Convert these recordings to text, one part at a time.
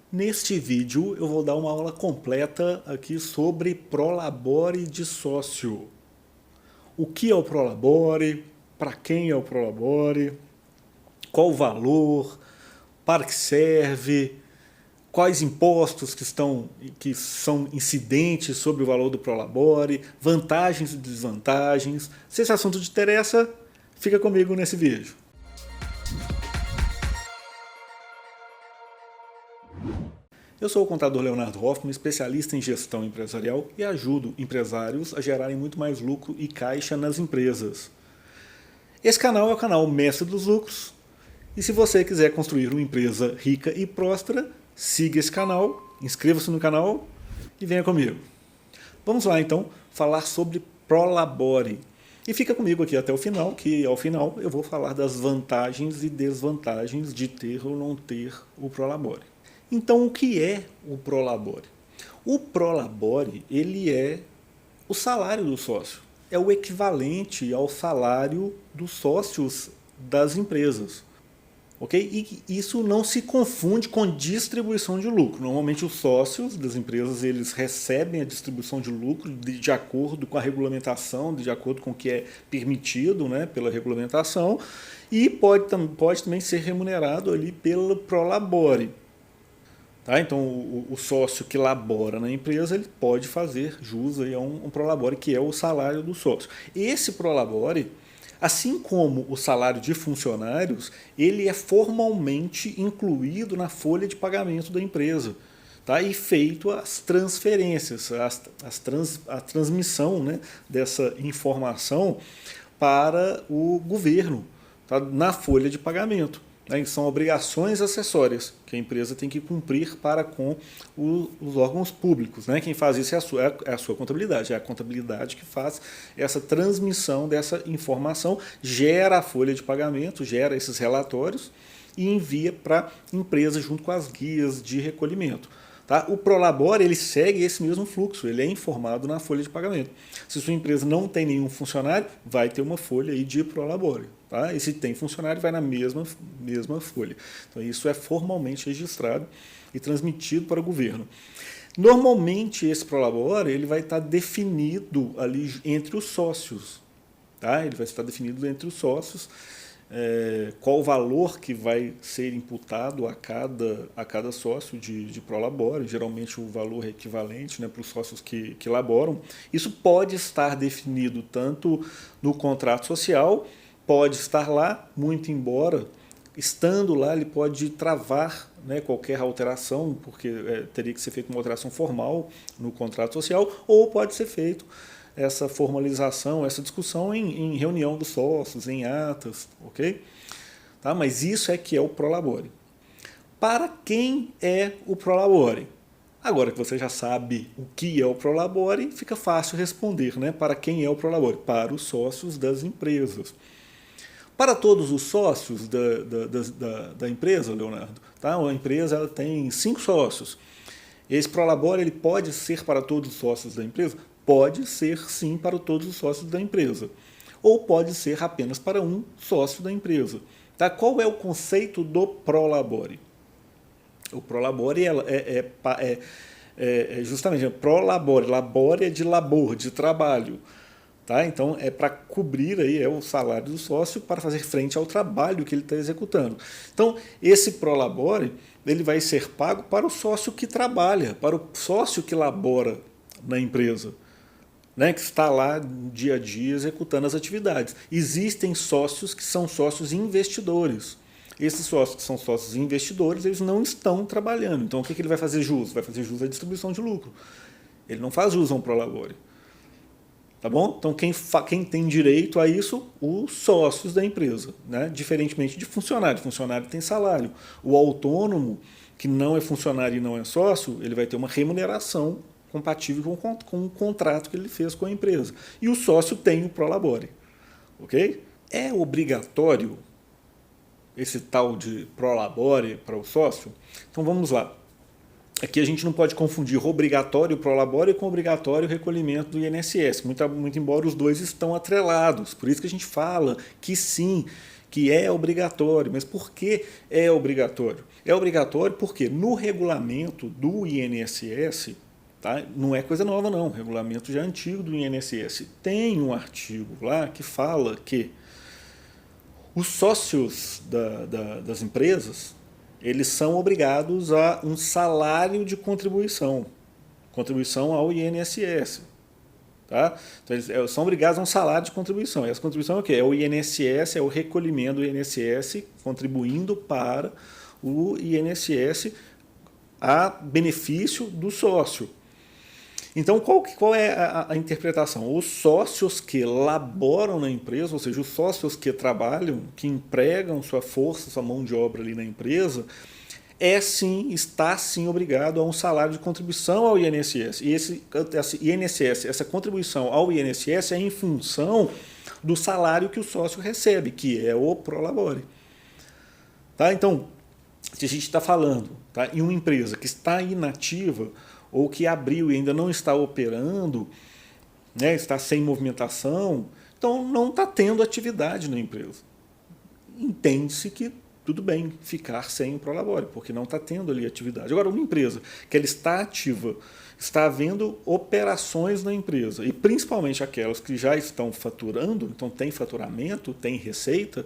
Neste vídeo eu vou dar uma aula completa aqui sobre Prolabore de sócio. O que é o Prolabore, para quem é o Prolabore, qual o valor, para que serve, quais impostos que são incidentes sobre o valor do Prolabore, vantagens e desvantagens. Se esse assunto te interessa, fica comigo nesse vídeo. Eu sou o contador Leonardo Hoffman, especialista em gestão empresarial e ajudo empresários a gerarem muito mais lucro e caixa nas empresas. Esse canal é o canal Mestre dos Lucros e se você quiser construir uma empresa rica e próspera, siga esse canal, inscreva-se no canal e venha comigo. Vamos lá então falar sobre Prolabore. E fica comigo aqui até o final, que ao final eu vou falar das vantagens e desvantagens de ter ou não ter o Prolabore. Então, o que é o Prolabore? O Prolabore, ele é o salário do sócio. É o equivalente ao salário dos sócios das empresas. Ok? E isso não se confunde com distribuição de lucro. Normalmente os sócios das empresas eles recebem a distribuição de lucro de acordo com a regulamentação, de acordo com o que é permitido, né, pela regulamentação, e pode também ser remunerado ali pelo Prolabore. Tá? Então, o sócio que labora na empresa ele pode fazer jus a um Prolabore, que é o salário do sócio. Esse Prolabore, assim como o salário de funcionários, ele é formalmente incluído na folha de pagamento da empresa. Tá? E feito as transferências, a transmissão, né, dessa informação para o governo, tá? Na folha de pagamento. São obrigações acessórias que a empresa tem que cumprir para com os órgãos públicos. Né? Quem faz isso é a sua contabilidade, é a contabilidade que faz essa transmissão dessa informação, gera a folha de pagamento, gera esses relatórios e envia para a empresa junto com as guias de recolhimento. Tá? O Prolabore ele segue esse mesmo fluxo, ele é informado na folha de pagamento. Se sua empresa não tem nenhum funcionário, vai ter uma folha aí de Prolabore. Tá? E se tem funcionário, vai na mesma folha. Então isso é formalmente registrado e transmitido para o governo. Normalmente esse Prolabore ele vai estar definido ali entre os sócios. Tá? Ele vai estar definido entre os sócios. Qual o valor que vai ser imputado a cada sócio de Prolabore, geralmente o valor é equivalente, né, para os sócios que laboram. Isso pode estar definido tanto no contrato social, pode estar lá, muito embora, estando lá ele pode travar, né, qualquer alteração, porque teria que ser feita uma alteração formal no contrato social, ou pode ser feito essa formalização, essa discussão em reunião dos sócios, em atas, ok? Tá? Mas isso é que é o Prolabore. Para quem é o Prolabore? Agora que você já sabe o que é o Prolabore, fica fácil responder, né? Para quem é o Prolabore? Para os sócios das empresas. Para todos os sócios da empresa, Leonardo, tá? A empresa ela tem 5 sócios. Esse Prolabore ele pode ser para todos os sócios da empresa? Pode ser sim para todos os sócios da empresa. Ou pode ser apenas para um sócio da empresa. Tá? Qual é o conceito do Prolabore? O Prolabore é justamente Prolabore. Labore é de labor, de trabalho. Tá? Então é para cobrir aí, o salário do sócio para fazer frente ao trabalho que ele está executando. Então esse Prolabore ele vai ser pago para o sócio que trabalha, para o sócio que labora na empresa, né, que está lá dia a dia executando as atividades. Existem sócios que são sócios investidores. Esses sócios que são sócios investidores, eles não estão trabalhando. Então o que ele vai fazer jus? Vai fazer jus à distribuição de lucro. Ele não faz jus a um Prolabore. Tá bom? Então quem tem direito a isso? Os sócios da empresa, né? Diferentemente de funcionário. Funcionário tem salário. O autônomo, que não é funcionário e não é sócio, ele vai ter uma remuneração compatível com o contrato que ele fez com a empresa. E o sócio tem o Prolabore. Ok? É obrigatório esse tal de Prolabore para o sócio? Então vamos lá. Aqui a gente não pode confundir obrigatório Prolabore com obrigatório recolhimento do INSS, muito embora os dois estão atrelados. Por isso que a gente fala que sim, que é obrigatório. Mas por que é obrigatório? É obrigatório porque no regulamento do INSS, tá? Não é coisa nova não, o regulamento já antigo do INSS, tem um artigo lá que fala que os sócios das empresas, eles são obrigados a um salário de contribuição ao INSS. Tá? Então, eles são obrigados a um salário de contribuição. E essa contribuição é o quê? É o INSS, é o recolhimento do INSS contribuindo para o INSS a benefício do sócio. Então, qual é a interpretação? Os sócios que laboram na empresa, ou seja, os sócios que trabalham, que empregam sua força, sua mão de obra ali na empresa, está sim obrigado a um salário de contribuição ao INSS. E esse INSS, essa contribuição ao INSS é em função do salário que o sócio recebe, que é o Prolabore. Tá? Então, se a gente está falando, tá, em uma empresa que está inativa ou que abriu e ainda não está operando, né, está sem movimentação, então não está tendo atividade na empresa. Entende-se que tudo bem ficar sem o Prolabore, porque não está tendo ali atividade. Agora, uma empresa que ela está ativa, está havendo operações na empresa, e principalmente aquelas que já estão faturando, então tem faturamento, tem receita,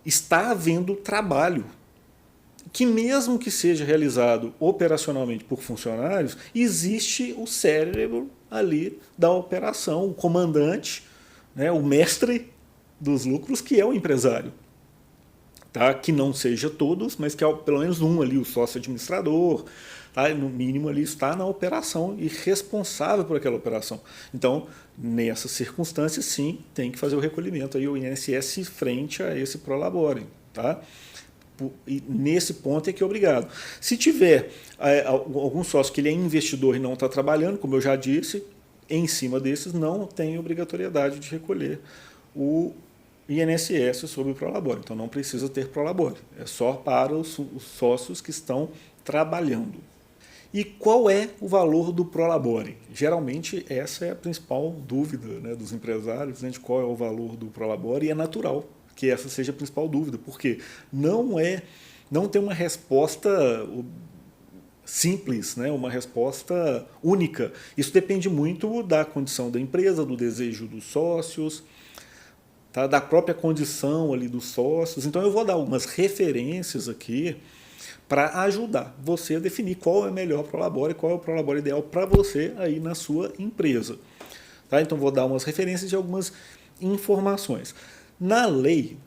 está havendo trabalho, que mesmo que seja realizado operacionalmente por funcionários, existe o cérebro ali da operação, o comandante, né, o mestre dos lucros, que é o empresário. Tá? Que não seja todos, mas que é pelo menos um ali, o sócio administrador, tá? No mínimo ali está na operação e responsável por aquela operação. Então, nessas circunstâncias, sim, tem que fazer o recolhimento aí, o INSS frente a esse Prolabore. Tá? E nesse ponto é que é obrigado. Se tiver algum sócio que ele é investidor e não está trabalhando, como eu já disse, em cima desses não tem obrigatoriedade de recolher o INSS sobre o Prolabore. Então não precisa ter Prolabore. É só para os sócios que estão trabalhando. E qual é o valor do Prolabore? Geralmente essa é a principal dúvida, né, dos empresários, né, de qual é o valor do Prolabore, e é natural que essa seja a principal dúvida, porque não tem uma resposta simples, né? Uma resposta única. Isso depende muito da condição da empresa, do desejo dos sócios, tá? Da própria condição ali dos sócios. Então eu vou dar algumas referências aqui para ajudar você a definir qual é o melhor Prolabore, qual é o Prolabore ideal para você aí na sua empresa. Tá? Então vou dar umas referências e algumas informações. Na lei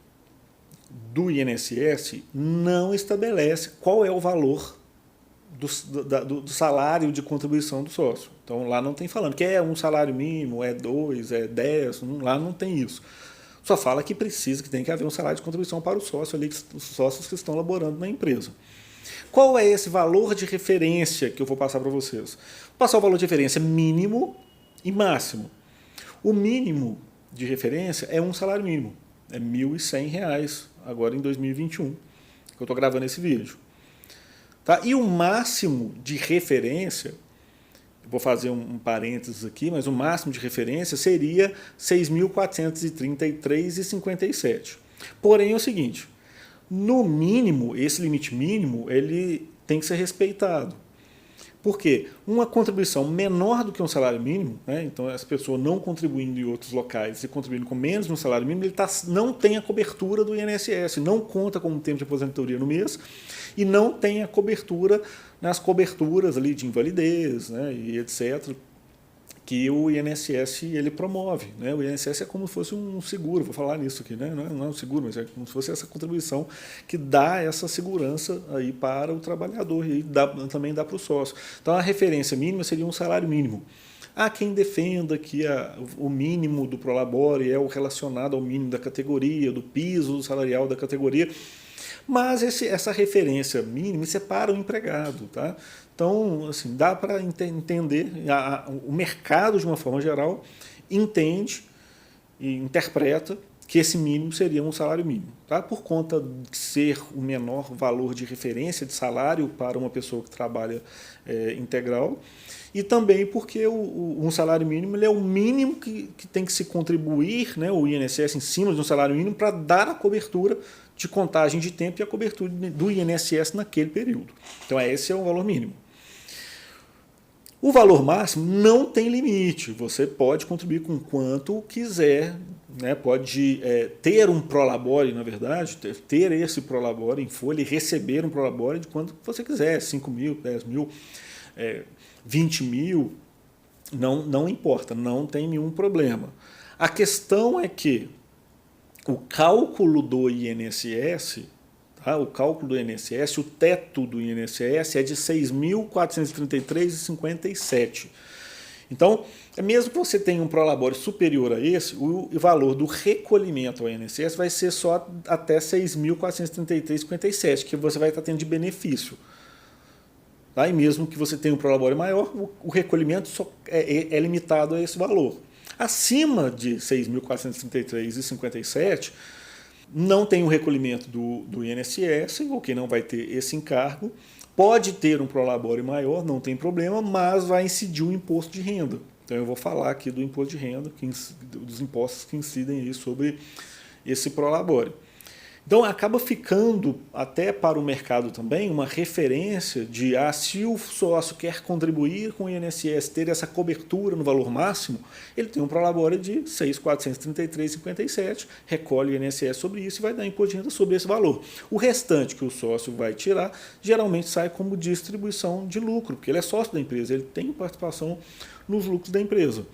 do INSS não estabelece qual é o valor do salário de contribuição do sócio. Então lá não tem falando que é um salário mínimo, é 2, é 10, lá não tem isso. Só fala que tem que haver um salário de contribuição para o sócio ali, os sócios que estão laborando na empresa. Qual é esse valor de referência que eu vou passar para vocês? Vou passar o valor de referência mínimo e máximo. O mínimo de referência é um salário mínimo. É R$ 1.100 agora em 2021, que eu estou gravando esse vídeo. Tá? E o máximo de referência, vou fazer um parênteses aqui, mas o máximo de referência seria R$ 6.433,57. Porém é o seguinte, no mínimo, esse limite mínimo, ele tem que ser respeitado. Por quê? Uma contribuição menor do que um salário mínimo, né? Então essa pessoa não contribuindo em outros locais e contribuindo com menos de um salário mínimo, ele não tem a cobertura do INSS, não conta com o tempo de aposentadoria no mês e não tem a cobertura nas coberturas ali de invalidez, né? E etc., que o INSS ele promove. Né? O INSS é como se fosse um seguro, vou falar nisso aqui, né? Não é um seguro, mas é como se fosse essa contribuição que dá essa segurança aí para o trabalhador e também dá para o sócio. Então a referência mínima seria um salário mínimo. Há quem defenda que o mínimo do Prolabore é o relacionado ao mínimo da categoria, do piso salarial da categoria, mas essa referência mínima separa o empregado. Tá? Então, assim, dá para entender, o mercado, de uma forma geral, entende e interpreta que esse mínimo seria um salário mínimo. Tá? Por conta de ser o menor valor de referência de salário para uma pessoa que trabalha integral, e também porque um salário mínimo ele é o mínimo que tem que se contribuir, né, o INSS em cima de um salário mínimo para dar a cobertura de contagem de tempo e a cobertura do INSS naquele período. Então esse é o valor mínimo. O valor máximo não tem limite, você pode contribuir com quanto quiser, né? Pode ter um prolabore, na verdade, ter esse prolabore em folha e receber um prolabore de quanto você quiser, 5 mil, 10 mil, 20 mil, não importa, não tem nenhum problema. A questão é que o cálculo do INSS... O cálculo do INSS, o teto do INSS é de R$ 6.433,57. Então, mesmo que você tenha um prolabore superior a esse, o valor do recolhimento ao INSS vai ser só até R$ 6.433,57, que você vai estar tendo de benefício. Tá? E mesmo que você tenha um prolabore maior, o recolhimento só é limitado a esse valor. Acima de R$ 6.433,57, não tem o recolhimento do INSS, ou quem não vai ter esse encargo, pode ter um prolabore maior, não tem problema, mas vai incidir o imposto de renda. Então eu vou falar aqui do imposto de renda, dos impostos que incidem aí sobre esse prolabore. Então acaba ficando, até para o mercado também, uma referência de se o sócio quer contribuir com o INSS, ter essa cobertura no valor máximo, ele tem um prolabore de R$ 6.433,57, recolhe o INSS sobre isso e vai dar imposto de renda sobre esse valor. O restante que o sócio vai tirar, geralmente sai como distribuição de lucro, porque ele é sócio da empresa, ele tem participação nos lucros da empresa.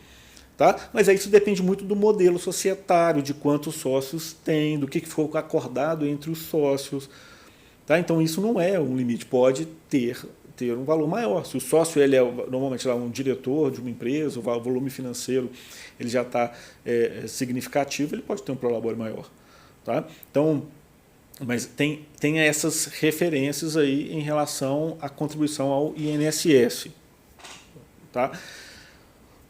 Tá? Mas aí isso depende muito do modelo societário, de quantos sócios tem, do que foi acordado entre os sócios. Tá? Então isso não é um limite, pode ter um valor maior. Se o sócio ele é normalmente um diretor de uma empresa, o volume financeiro ele já está significativo, ele pode ter um prolabore maior. Tá? Então, mas tem essas referências aí em relação à contribuição ao INSS. Tá?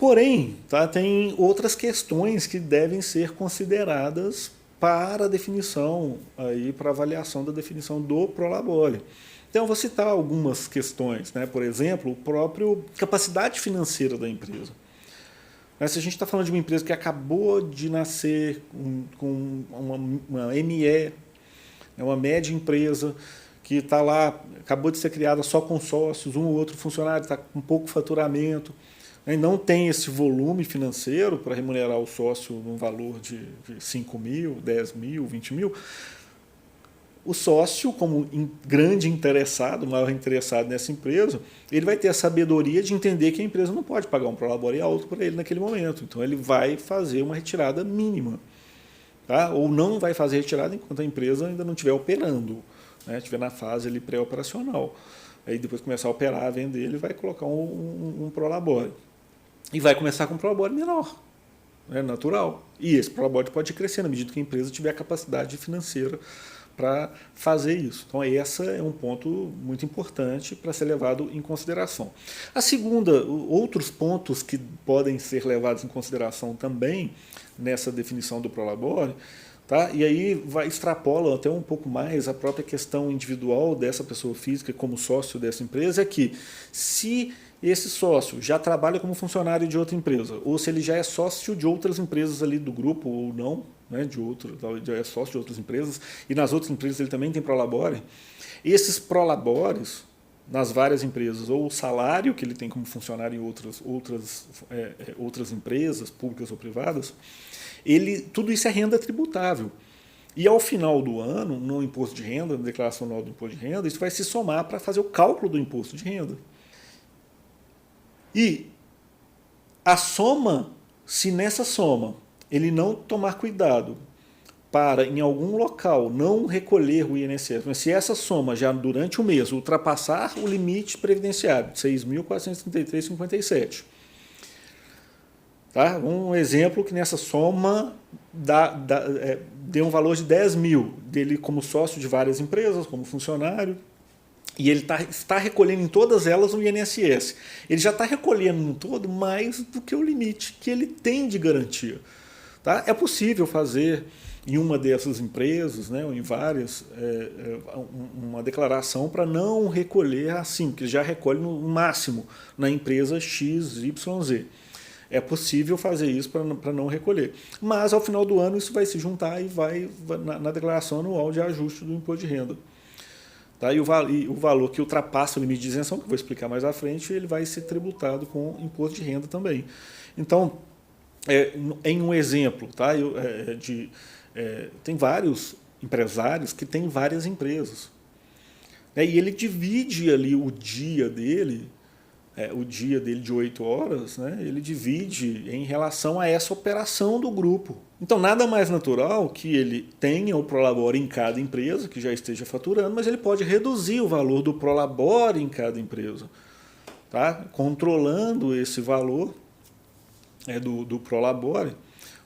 Porém, tem outras questões que devem ser consideradas para a definição, para a avaliação da definição do prolabore. Então, eu vou citar algumas questões, né? Por exemplo, a própria capacidade financeira da empresa. Se a gente está falando de uma empresa que acabou de nascer com uma ME, uma média empresa, que está lá, acabou de ser criada só com sócios, um ou outro funcionário, está com pouco faturamento, não tem esse volume financeiro para remunerar o sócio num valor de 5 mil, 10 mil, 20 mil, o sócio, como grande interessado, maior interessado nessa empresa, ele vai ter a sabedoria de entender que a empresa não pode pagar um prolabore alto para ele naquele momento. Então ele vai fazer uma retirada mínima. Tá? Ou não vai fazer retirada enquanto a empresa ainda não estiver operando, né? Estiver na fase pré-operacional. Aí depois começar a operar, vender, ele vai colocar um prolabore. E vai começar com um prolabore menor, né, natural. E esse prolabore pode crescer na medida que a empresa tiver a capacidade financeira para fazer isso. Então, esse é um ponto muito importante para ser levado em consideração. A segunda, outros pontos que podem ser levados em consideração também nessa definição do prolabore, tá? E aí extrapola até um pouco mais a própria questão individual dessa pessoa física como sócio dessa empresa, é que se esse sócio já trabalha como funcionário de outra empresa, ou se ele já é sócio de outras empresas ali do grupo, ou não, né, já é sócio de outras empresas, e nas outras empresas ele também tem prolabore, esses prolabores nas várias empresas, ou o salário que ele tem como funcionário em outras empresas, públicas ou privadas, tudo isso é renda tributável. E ao final do ano, no imposto de renda, na declaração anual do imposto de renda, isso vai se somar para fazer o cálculo do imposto de renda. E a soma, se nessa soma ele não tomar cuidado para, em algum local, não recolher o INSS, mas se essa soma já durante o mês ultrapassar o limite previdenciário de 6.433,57, tá? Um exemplo que nessa soma deu um valor de 10 mil, dele como sócio de várias empresas, como funcionário, e ele está recolhendo em todas elas o INSS. Ele já está recolhendo no todo mais do que o limite que ele tem de garantia. Tá? É possível fazer em uma dessas empresas, né, ou em várias, uma declaração para não recolher assim, porque já recolhe no máximo na empresa XYZ. É possível fazer isso para não recolher. Mas, ao final do ano, isso vai se juntar e vai na declaração anual de ajuste do imposto de renda. Tá? E o valor que ultrapassa o limite de isenção, que eu vou explicar mais à frente, ele vai ser tributado com imposto de renda também. Então, em um exemplo, tá? Tem vários empresários que têm várias empresas. E ele divide ali o dia dele de 8 horas, né, ele divide em relação a essa operação do grupo. Então, nada mais natural que ele tenha o Prolabore em cada empresa, que já esteja faturando, mas ele pode reduzir o valor do Prolabore em cada empresa, tá? Controlando esse valor do Prolabore,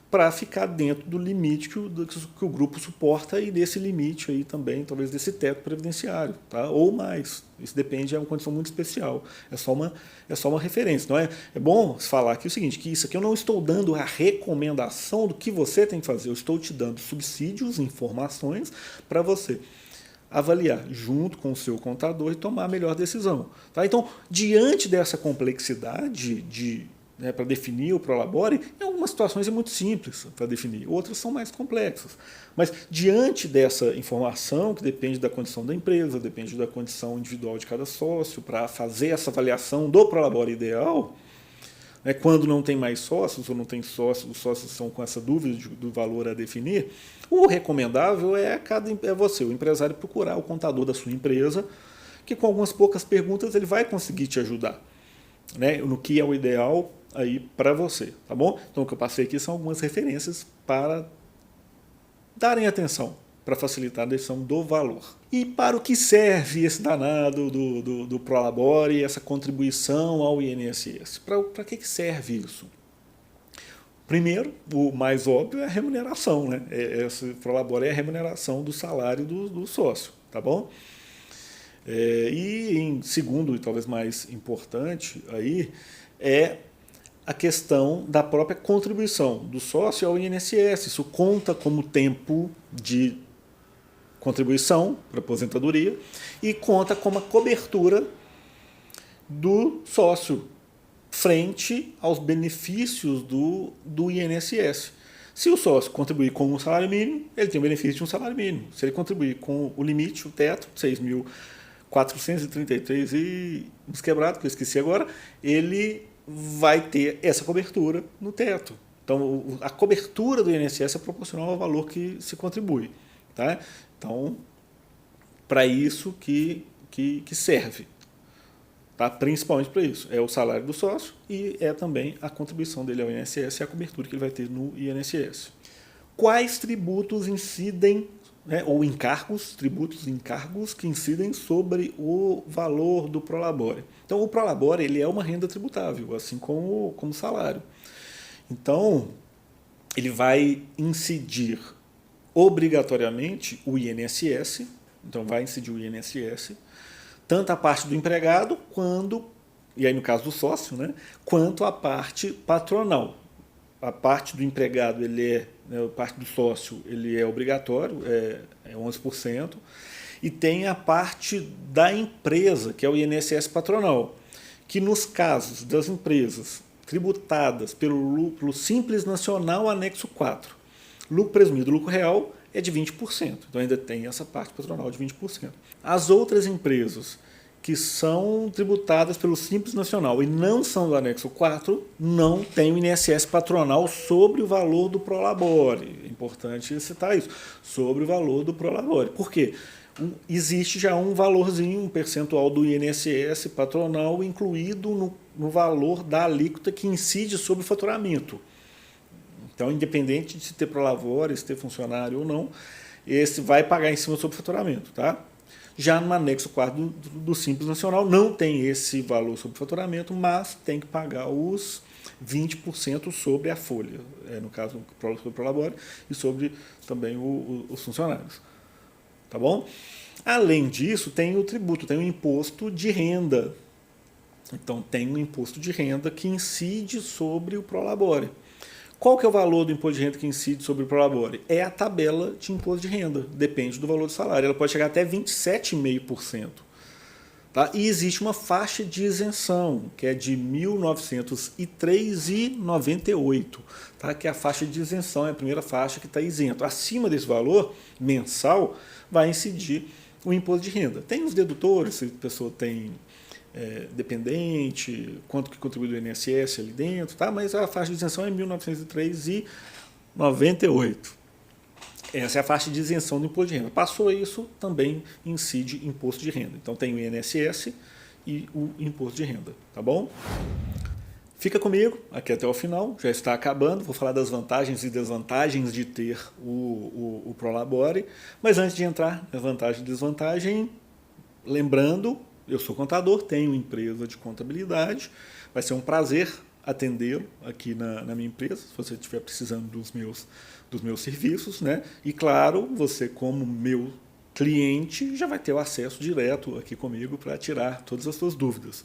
para ficar dentro do limite que o grupo suporta e desse limite aí também, talvez desse teto previdenciário, tá? Ou mais. Isso depende, é uma condição muito especial. É só uma referência. Então é bom falar aqui o seguinte, que isso aqui eu não estou dando a recomendação do que você tem que fazer, eu estou te dando subsídios, informações para você avaliar junto com o seu contador e tomar a melhor decisão. Tá? Então, diante dessa complexidade para definir o Prolabore, em algumas situações é muito simples para definir, outras são mais complexas. Mas, diante dessa informação, que depende da condição da empresa, depende da condição individual de cada sócio, para fazer essa avaliação do Prolabore ideal, quando não tem mais sócios ou não tem sócios, os sócios estão com essa dúvida do valor a definir, o recomendável é você, o empresário, procurar o contador da sua empresa, que com algumas poucas perguntas ele vai conseguir te ajudar, no que é o ideal aí para você, tá bom? Então o que eu passei aqui são algumas referências para darem atenção, para facilitar a decisão do valor. E para o que serve esse danado do Prolabore e essa contribuição ao INSS? Para que serve isso? Primeiro, o mais óbvio é a remuneração, né? Esse Prolabore é a remuneração do salário do sócio, tá bom? E em segundo, e talvez mais importante, aí, é a questão da própria contribuição do sócio ao INSS. Isso conta como tempo de contribuição para aposentadoria e conta como a cobertura do sócio frente aos benefícios do INSS. Se o sócio contribuir com um salário mínimo, ele tem o benefício de um salário mínimo. Se ele contribuir com o limite, o teto, 6.433 e uns quebrados, que eu esqueci agora, ele vai ter essa cobertura no teto. Então, a cobertura do INSS é proporcional ao valor que se contribui. Tá? Então, para isso que serve. Tá? Principalmente para isso. É o salário do sócio e é também a contribuição dele ao INSS e a cobertura que ele vai ter no INSS. Quais tributos incidem, ou tributos e encargos que incidem sobre o valor do Prolabore? Então, o Prolabore ele é uma renda tributável, assim como o salário. Então, ele vai incidir obrigatoriamente o INSS, então vai incidir o INSS, tanto a parte do empregado, e aí no caso do sócio, quanto a parte patronal. A parte do empregado, a parte do sócio, ele é obrigatório, é 11%, e tem a parte da empresa, que é o INSS patronal, que nos casos das empresas tributadas pelo Simples Nacional Anexo 4, lucro presumido, lucro real, é de 20%. Então ainda tem essa parte patronal de 20%. As outras empresas que são tributadas pelo Simples Nacional e não são do Anexo 4, não tem o INSS patronal sobre o valor do Prolabore. É importante citar isso, sobre o valor do Prolabore. Por quê? Existe já um valorzinho, um percentual do INSS patronal incluído no valor da alíquota que incide sobre o faturamento. Então, independente de se ter Prolabore, se ter funcionário ou não, esse vai pagar em cima sobre o faturamento, tá? Já no anexo 4 do Simples Nacional não tem esse valor sobre faturamento, mas tem que pagar os 20% sobre a folha, no caso sobre o Prolabore e sobre também os funcionários. Tá bom? Além disso, tem o tributo, tem o imposto de renda. Então, tem um imposto de renda que incide sobre o Prolabore. Qual que é o valor do imposto de renda que incide sobre o Prolabore? É a tabela de imposto de renda, depende do valor do salário. Ela pode chegar até 27,5%. Tá? E existe uma faixa de isenção, que é de R$ 1.903,98, tá? Que é a faixa de isenção, é a primeira faixa que está isento. Acima desse valor, mensal, vai incidir o imposto de renda. Tem os dedutores, se a pessoa tem dependente, quanto que contribui do INSS ali dentro, tá? Mas a faixa de isenção é R$ 1.903,98. Essa é a faixa de isenção do imposto de renda. Passou isso, também incide imposto de renda. Então tem o INSS e o imposto de renda, tá bom? Fica comigo aqui até o final, já está acabando. Vou falar das vantagens e desvantagens de ter o Prolabore. Mas antes de entrar na vantagem e desvantagem, lembrando, eu sou contador, tenho empresa de contabilidade. Vai ser um prazer atendê-lo aqui na minha empresa, se você estiver precisando dos meus serviços, né? E claro, você como meu cliente já vai ter o acesso direto aqui comigo para tirar todas as suas dúvidas,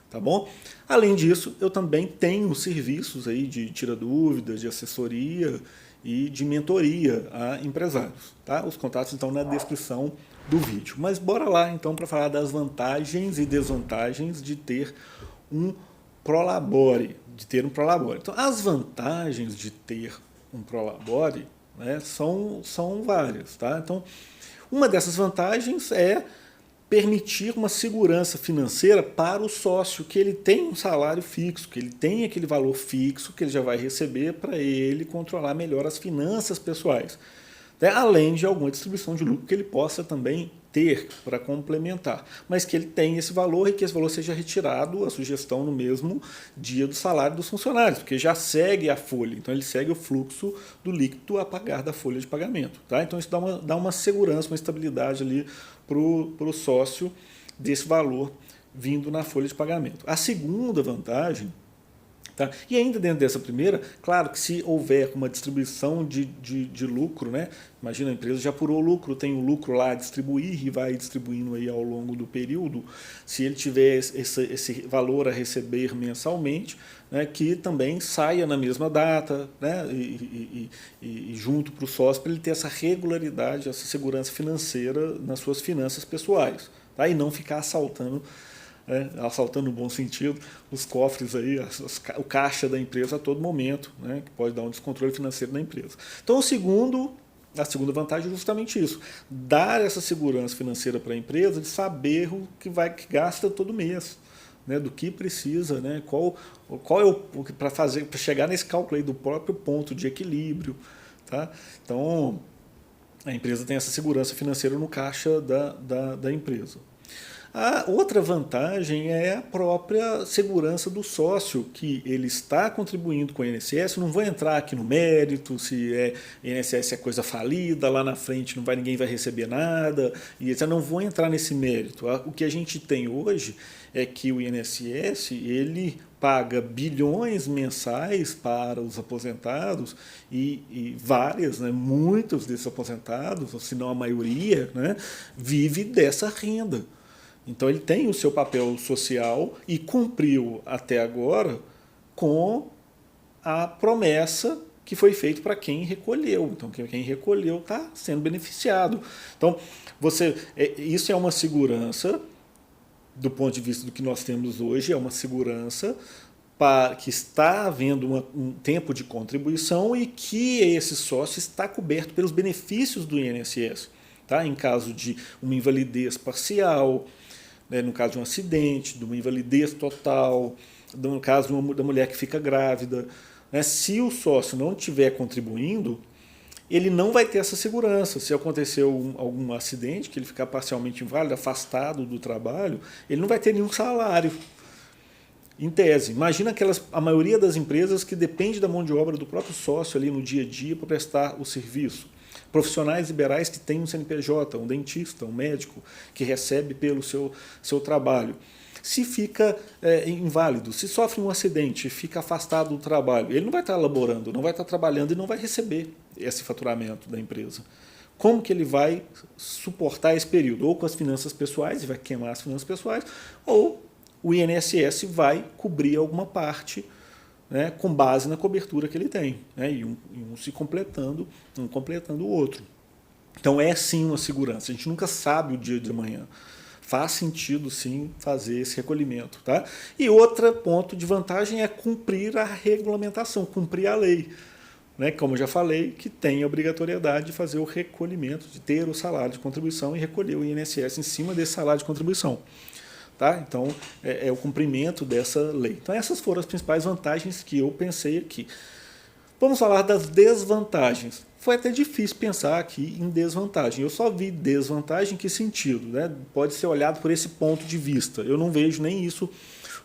tá bom? Além disso, eu também tenho serviços aí de tira dúvidas, de assessoria e de mentoria a empresários, tá? Os contatos estão na descrição do vídeo. Mas bora lá então para falar das vantagens e desvantagens de ter um Prolabore, Então, as vantagens de ter um Prolabore, né, são várias, tá? Então, uma dessas vantagens é permitir uma segurança financeira para o sócio, que ele tem um salário fixo, que ele tem aquele valor fixo que ele já vai receber para ele controlar melhor as finanças pessoais, né? Além de alguma distribuição de lucro que ele possa também ter para complementar, mas que ele tenha esse valor e que esse valor seja retirado, a sugestão, no mesmo dia do salário dos funcionários, porque já segue a folha, então ele segue o fluxo do líquido a pagar da folha de pagamento, tá? Então isso dá uma segurança, uma estabilidade ali para o sócio desse valor vindo na folha de pagamento. A segunda vantagem, tá? E ainda dentro dessa primeira, claro que se houver uma distribuição de lucro, né? Imagina, a empresa já apurou o lucro, tem o lucro lá a distribuir e vai distribuindo aí ao longo do período, se ele tiver esse valor a receber mensalmente, né, que também saia na mesma data, né, e junto para o sócio, para ele ter essa regularidade, essa segurança financeira nas suas finanças pessoais, tá? E não ficar assaltando no bom sentido, os cofres aí, o caixa da empresa a todo momento, né, que pode dar um descontrole financeiro na empresa. Então, a segunda vantagem é justamente isso, dar essa segurança financeira para a empresa, de saber o que gasta todo mês, né, do que precisa, né, qual é o para chegar nesse cálculo aí do próprio ponto de equilíbrio, tá? Então, a empresa tem essa segurança financeira no caixa da empresa. A outra vantagem é a própria segurança do sócio, que ele está contribuindo com o INSS. Não vou entrar aqui no mérito, se INSS é coisa falida, lá na frente ninguém vai receber nada, e eu não vou entrar nesse mérito. O que a gente tem hoje é que o INSS ele paga bilhões mensais para os aposentados e várias, né, muitos desses aposentados, ou se não a maioria, né, vive dessa renda. Então ele tem o seu papel social e cumpriu até agora com a promessa que foi feita para quem recolheu. Então quem recolheu está sendo beneficiado. Então isso é uma segurança do ponto de vista do que nós temos hoje, é uma segurança que está havendo um tempo de contribuição e que esse sócio está coberto pelos benefícios do INSS, tá? Em caso de uma invalidez parcial, né, no caso de um acidente, de uma invalidez total, no caso da mulher que fica grávida, né, se o sócio não estiver contribuindo, ele não vai ter essa segurança. Se acontecer algum acidente, que ele ficar parcialmente inválido, afastado do trabalho, ele não vai ter nenhum salário. Em tese, imagina a maioria das empresas que depende da mão de obra do próprio sócio ali no dia a dia para prestar o serviço. Profissionais liberais que têm um CNPJ, um dentista, um médico, que recebe pelo seu trabalho. Se fica inválido, se sofre um acidente, fica afastado do trabalho, ele não vai estar laborando, não vai estar trabalhando e não vai receber esse faturamento da empresa. Como que ele vai suportar esse período? Ou com as finanças pessoais, e vai queimar as finanças pessoais, ou o INSS vai cobrir alguma parte né, com base na cobertura que ele tem, né, e um se completando, um completando o outro. Então é sim uma segurança, a gente nunca sabe o dia de amanhã. Faz sentido sim fazer esse recolhimento. Tá? E outro ponto de vantagem é cumprir a regulamentação, cumprir a lei. Né? Como eu já falei, que tem a obrigatoriedade de fazer o recolhimento, de ter o salário de contribuição e recolher o INSS em cima desse salário de contribuição. Tá? Então, é o cumprimento dessa lei. Então, essas foram as principais vantagens que eu pensei aqui. Vamos falar das desvantagens. Foi até difícil pensar aqui em desvantagem. Eu só vi desvantagem em que sentido? Né? Pode ser olhado por esse ponto de vista. Eu não vejo nem isso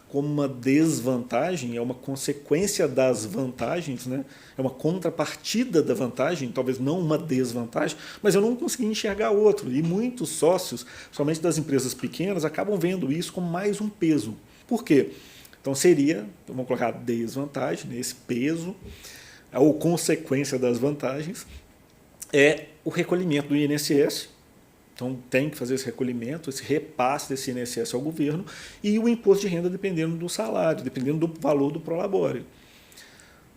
como uma desvantagem, é uma consequência das vantagens, né? É uma contrapartida da vantagem, talvez não uma desvantagem, mas eu não consegui enxergar outro. E muitos sócios, somente das empresas pequenas, acabam vendo isso como mais um peso. Por quê? Então seria, vamos colocar desvantagem, né? Esse peso, ou consequência das vantagens, é o recolhimento do INSS. Então tem que fazer esse recolhimento, esse repasse desse INSS ao governo, e o imposto de renda dependendo do salário, dependendo do valor do prolabore.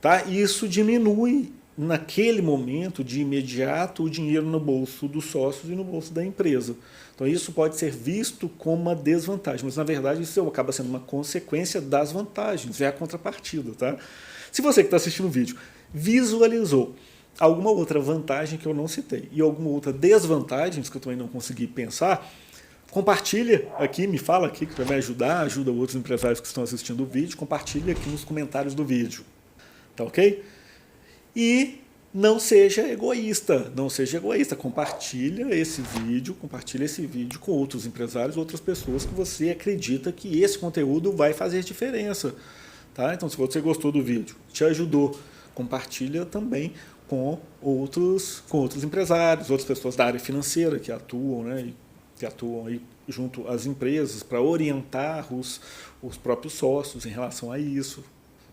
Tá? E isso diminui, naquele momento, de imediato, o dinheiro no bolso dos sócios e no bolso da empresa. Então isso pode ser visto como uma desvantagem, mas na verdade isso acaba sendo uma consequência das vantagens, é a contrapartida. Tá? Se você que está assistindo o vídeo visualizou alguma outra vantagem que eu não citei e alguma outra desvantagem que eu também não consegui pensar, compartilha aqui, me fala aqui que vai me ajudar, ajuda outros empresários que estão assistindo o vídeo, compartilha aqui nos comentários do vídeo, tá ok? E não seja egoísta, compartilha esse vídeo com outros empresários, outras pessoas que você acredita que esse conteúdo vai fazer diferença, tá? Então se você gostou do vídeo, te ajudou, compartilha também com outros empresários, outras pessoas da área financeira que atuam, né, que atuam aí junto às empresas para orientar os próprios sócios em relação a isso.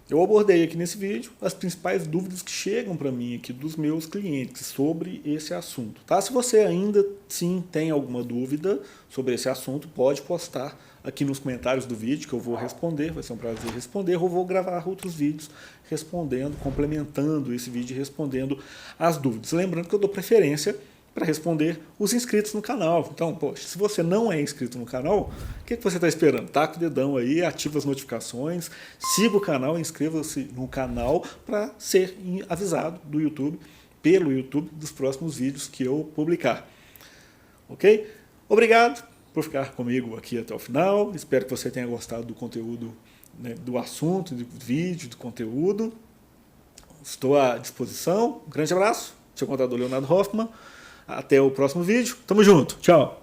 Eu abordei aqui nesse vídeo as principais dúvidas que chegam para mim aqui dos meus clientes sobre esse assunto. Tá? Se você ainda sim tem alguma dúvida sobre esse assunto, pode postar aqui nos comentários do vídeo que eu vou responder, vai ser um prazer responder, ou vou gravar outros vídeos respondendo, complementando esse vídeo e respondendo as dúvidas. Lembrando que eu dou preferência para responder os inscritos no canal. Então, poxa, se você não é inscrito no canal, o que você está esperando? Taca o dedão aí, ativa as notificações, siga o canal, inscreva-se no canal para ser avisado do YouTube, pelo YouTube, dos próximos vídeos que eu publicar. Ok? Obrigado por ficar comigo aqui até o final. Espero que você tenha gostado do conteúdo, né, do assunto, do vídeo, do conteúdo. Estou à disposição. Um grande abraço. Seu contador Leonardo Hoffman. Até o próximo vídeo. Tamo junto. Tchau.